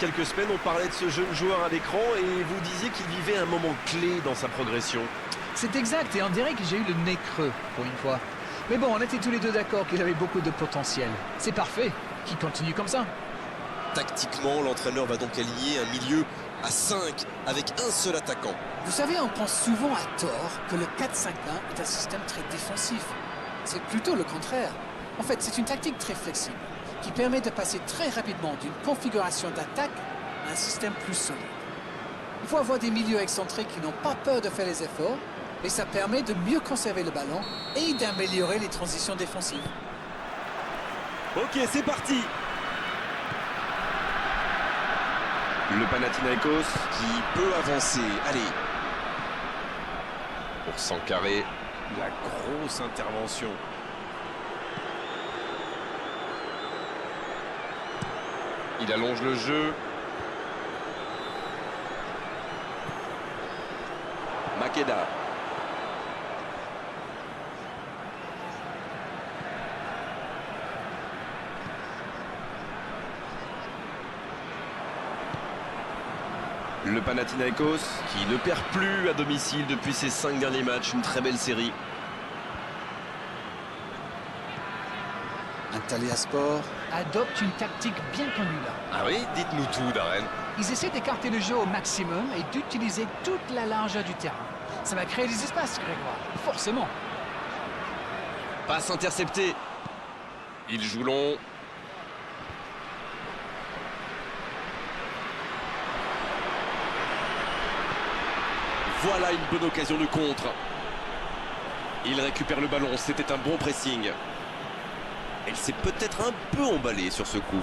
quelques semaines, on parlait de ce jeune joueur à l'écran et vous disiez qu'il vivait un moment clé dans sa progression. C'est exact, et on dirait que j'ai eu le nez creux, pour une fois. Mais bon, on était tous les deux d'accord qu'il avait beaucoup de potentiel. C'est parfait, qu'il continue comme ça. Tactiquement, l'entraîneur va donc aligner un milieu à 5 avec un seul attaquant. Vous savez, on pense souvent à tort que le 4-5-1 est un système très défensif. C'est plutôt le contraire. En fait, c'est une tactique très flexible qui permet de passer très rapidement d'une configuration d'attaque à un système plus solide. Il faut avoir des milieux excentrés qui n'ont pas peur de faire les efforts et ça permet de mieux conserver le ballon et d'améliorer les transitions défensives. Ok, c'est parti. Le Panathinaikos Qui peut avancer. Allez, pour Sankaré, la grosse intervention. Il allonge le jeu. Makeda. Le Panathinaikos qui ne perd plus à domicile depuis ses 5 derniers matchs. Une très belle série. Antalya Sport. Adopte une tactique bien connue là. Ah oui, dites-nous tout, Darren. Ils essaient d'écarter le jeu au maximum et d'utiliser toute la largeur du terrain. Ça va créer des espaces, Grégoire, forcément. Passe interceptée. Il joue long. Voilà une bonne occasion de contre. Il récupère le ballon, c'était un bon pressing. Elle s'est peut-être un peu emballée sur ce coup.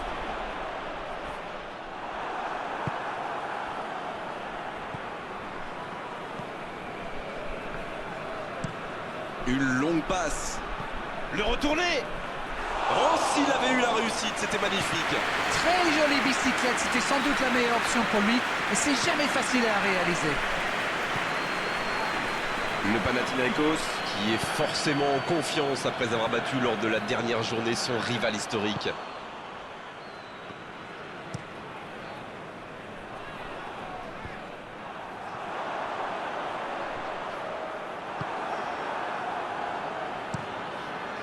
Une longue passe. Le retourné. Oh, s'il avait eu la réussite, c'était magnifique. Très jolie bicyclette, c'était sans doute la meilleure option pour lui, et c'est jamais facile à réaliser. Le Panathinaikos qui est forcément en confiance après avoir battu lors de la dernière journée son rival historique.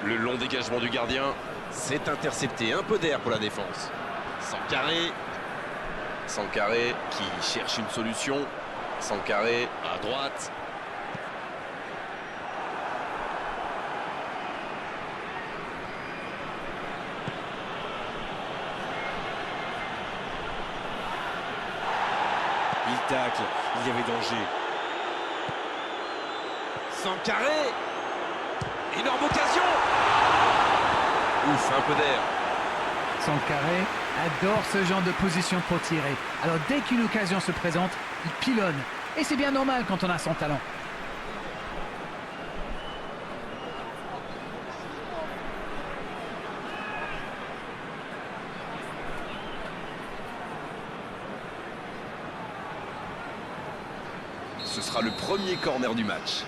Le long dégagement du gardien, c'est intercepté, un peu d'air pour la défense. Sankaré qui cherche une solution. Sankaré à droite. Il tacle, il y avait danger. Sankaré. Énorme occasion. Ouf, un peu d'air. Sankaré adore ce genre de position pour tirer. Alors dès qu'une occasion se présente, il pilonne. Et c'est bien normal quand on a son talent. Ce sera le premier corner du match.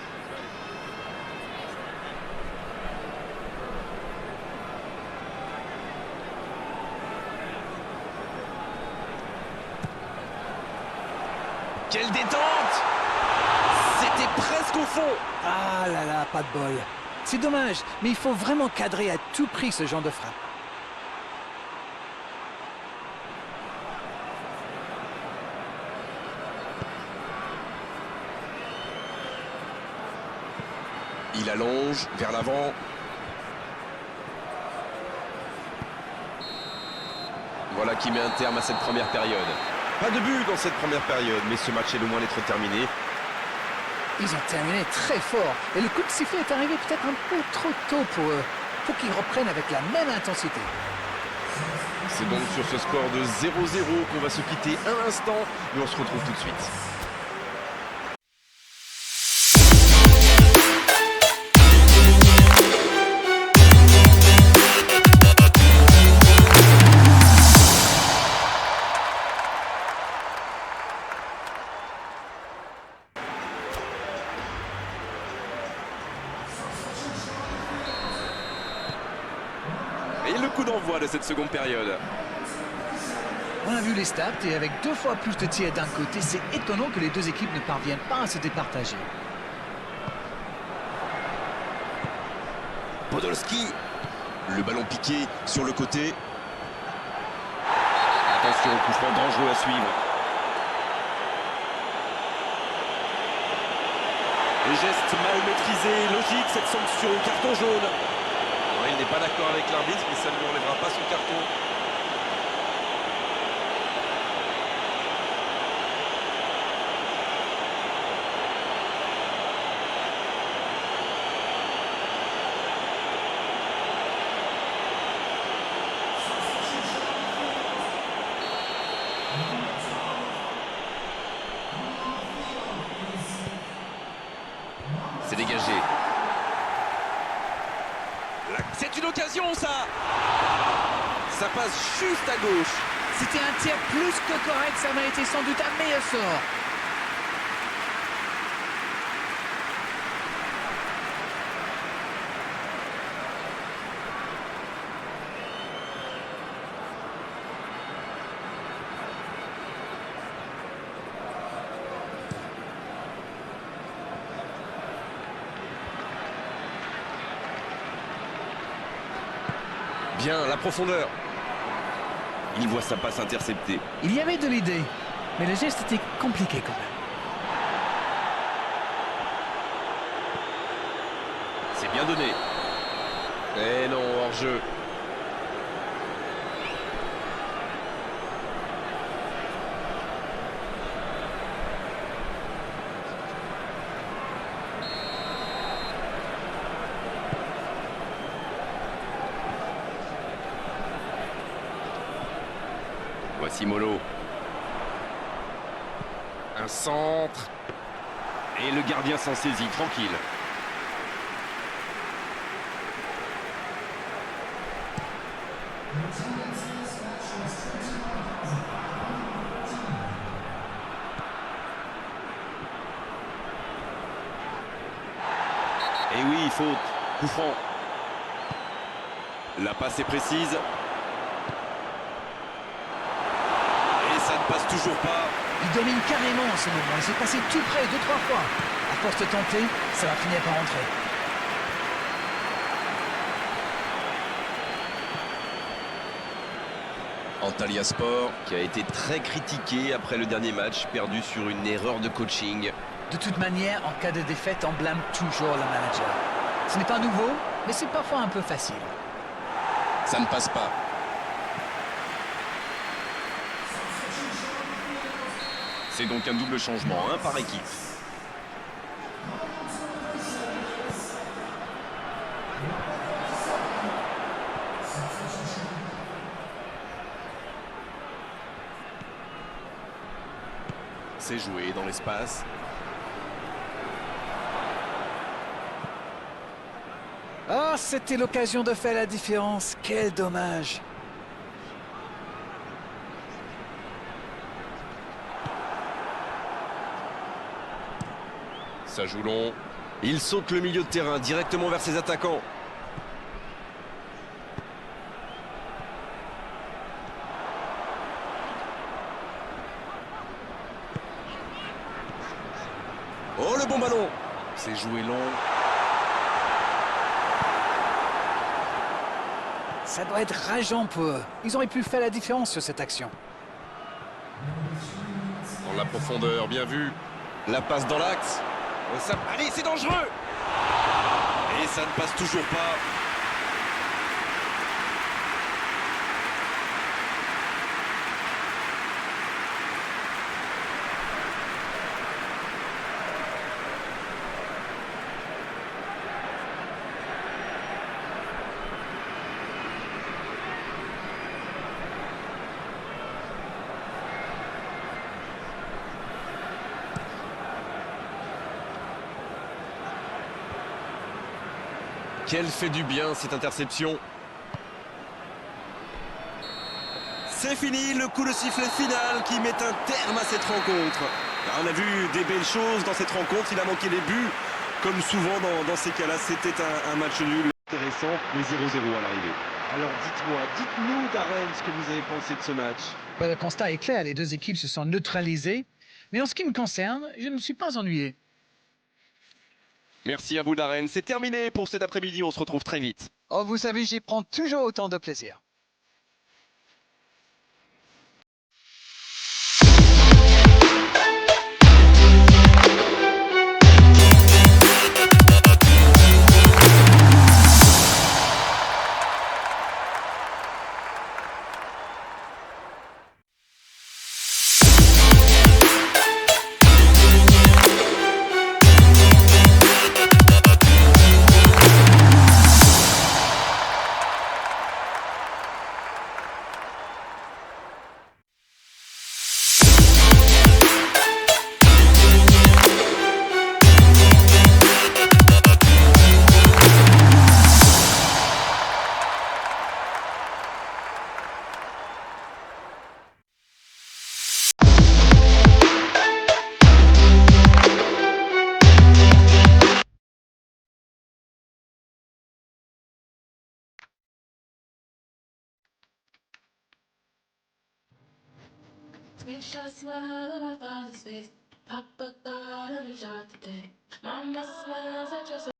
Quelle détente! C'était presque au fond. Ah là là, pas de bol. C'est dommage, mais il faut vraiment cadrer à tout prix ce genre de frappe. Il allonge vers l'avant. Voilà qui met un terme à cette première période. Pas de but dans cette première période, mais ce match est loin d'être terminé. Ils ont terminé très fort et le coup de sifflet est arrivé peut-être un peu trop tôt pour eux. Faut qu'ils reprennent avec la même intensité. C'est donc sur ce score de 0-0 qu'on va se quitter un instant, mais on se retrouve tout de suite. Et le coup d'envoi de cette seconde période. On a vu les stats et avec 2 fois plus de tirs d'un côté, c'est étonnant que les deux équipes ne parviennent pas à se départager. Podolski. Le ballon piqué sur le côté. Attention, coup franc dangereux à suivre. Les gestes mal maîtrisés, logique cette sanction, carton jaune. Non, il n'est pas d'accord avec l'arbitre, mais ça ne lui enlèvera pas son carton. C'est dégagé. C'est une occasion, ça. Ça passe juste à gauche. C'était un tir plus que correct, ça méritait sans doute un meilleur sort. Bien, la profondeur. Il voit sa passe interceptée. Il y avait de l'idée, mais le geste était compliqué quand même. C'est bien donné. Eh non, hors-jeu. Voici Molo. Un centre. Et le gardien s'en saisit, tranquille. Et oui, faute. Coup franc. La passe est précise. Ça ne passe toujours pas. Il domine carrément en ce moment. Il s'est passé tout près 2-3 fois. À force de tenter, ça va finir par rentrer. Antalya Sport. Qui a été très critiqué après le dernier match, perdu sur une erreur de coaching. De toute manière, en cas de défaite, on blâme toujours le manager. Ce n'est pas nouveau, mais c'est parfois un peu facile. Ça ne passe pas. C'est donc un double changement, un par équipe. C'est joué dans l'espace. Oh, c'était l'occasion de faire la différence. Quel dommage. Ça joue long. Il saute le milieu de terrain directement vers ses attaquants. Oh, le bon ballon. C'est joué long. Ça doit être rageant pour eux. Ils auraient pu faire la différence sur cette action. Dans la profondeur, bien vu. La passe dans l'axe. Allez, c'est dangereux. Et ça ne passe toujours pas. Quelle fait du bien cette interception. C'est fini, le coup de sifflet final qui met un terme à cette rencontre. On a vu des belles choses dans cette rencontre, il a manqué les buts. Comme souvent dans ces cas-là, c'était un match nul. Intéressant, mais 0-0 à l'arrivée. Alors dites-nous Darren ce que vous avez pensé de ce match. Le constat est clair, les deux équipes se sont neutralisées. Mais en ce qui me concerne, je ne me suis pas ennuyé. Merci à vous, Darren. C'est terminé pour cet après-midi. On se retrouve très vite. Oh, vous savez, j'y prends toujours autant de plaisir. Screenshots smile on my father's face. Papa got every shot today. Mama smiles at your